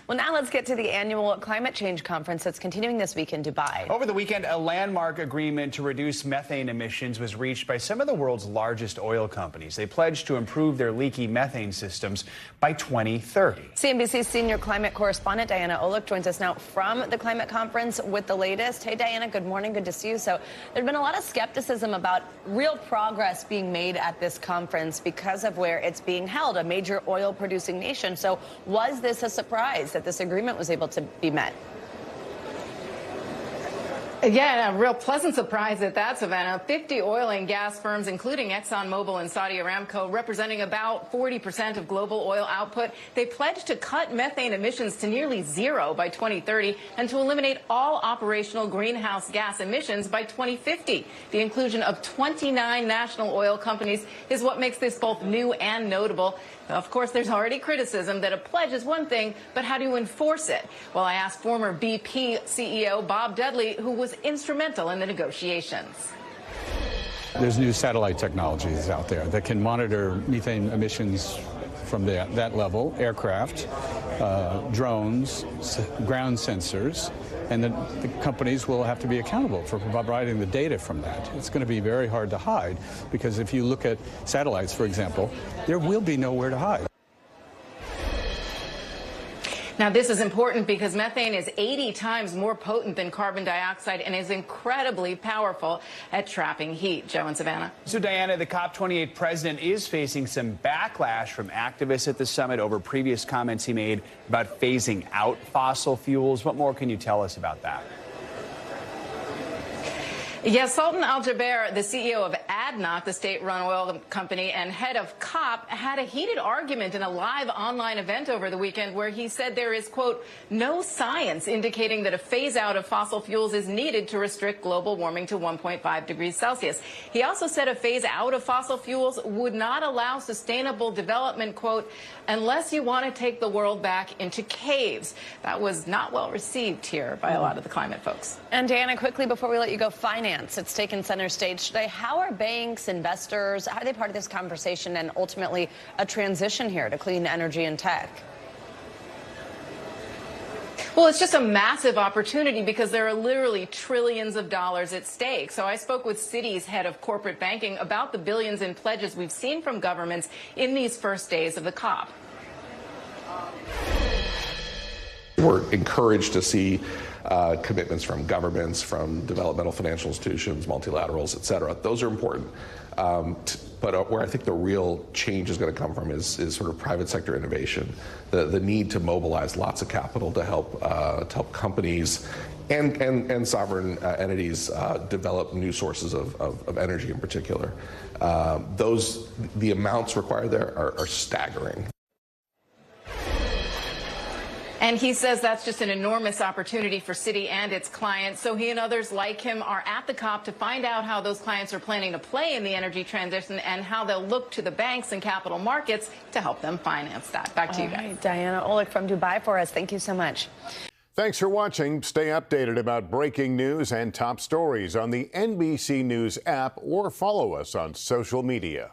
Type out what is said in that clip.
Well, now let's get to the annual climate change conference that's continuing this week in Dubai. Over the weekend, a landmark agreement to reduce methane emissions was reached by some of the world's largest oil companies. They pledged to improve their leaky methane systems by 2030. CNBC's senior climate correspondent Diana Olick joins us now from the climate conference with the latest. Hey, Diana, good morning. Good to see you. So there's been a lot of skepticism about real progress being made at this conference because of where it's being held, a major oil producing nation. So was this a surprise that this agreement was able to be met? Yeah, a real pleasant surprise at that, Savannah. 50 oil and gas firms, including ExxonMobil and Saudi Aramco, representing about 40% of global oil output. They pledged to cut methane emissions to nearly zero by 2030 and to eliminate all operational greenhouse gas emissions by 2050. The inclusion of 29 national oil companies is what makes this both new and notable. Of course, there's already criticism that a pledge is one thing, but how do you enforce it? Well, I asked former BP CEO Bob Dudley, who was instrumental in the negotiations. There's new satellite technologies out there that can monitor methane emissions from that level, aircraft, drones, ground sensors, and the companies will have to be accountable for providing the data from that. It's going to be very hard to hide, because if you look at satellites, for example, there will be nowhere to hide. Now, this is important because methane is 80 times more potent than carbon dioxide and is incredibly powerful at trapping heat. Joe and Savannah. So, Diana, the COP28 president is facing some backlash from activists at the summit over previous comments he made about phasing out fossil fuels. What more can you tell us about that? Yes, Sultan Al-Jaber, the CEO of ADNOC, the state-run oil company, and head of COP, had a heated argument in a live online event over the weekend where he said there is, quote, no science indicating that a phase-out of fossil fuels is needed to restrict global warming to 1.5 degrees Celsius. He also said a phase-out of fossil fuels would not allow sustainable development, quote, unless you want to take the world back into caves. That was not well received here by a lot of the climate folks. And Diana, quickly before we let you go, finance. It's taken center stage today. How are banks, investors, how are they part of this conversation and ultimately a transition here to clean energy and tech? Well, it's just a massive opportunity because there are literally trillions of dollars at stake. So I spoke with Citi's head of corporate banking about the billions in pledges we've seen from governments in these first days of the COP. We're encouraged to see commitments from governments, from developmental financial institutions, multilaterals, et cetera. Those are important. But where I think the real change is going to come from is sort of private sector innovation, the need to mobilize lots of capital to help companies and sovereign entities develop new sources of energy in particular. The amounts required there are staggering. And he says that's just an enormous opportunity for Citi and its clients. So he and others like him are at the COP to find out how those clients are planning to play in the energy transition and how they'll look to the banks and capital markets to help them finance that. Back to you guys. Diana Olick from Dubai for us. Thank you so much. Thanks for watching. Stay updated about breaking news and top stories on the NBC News app or follow us on social media.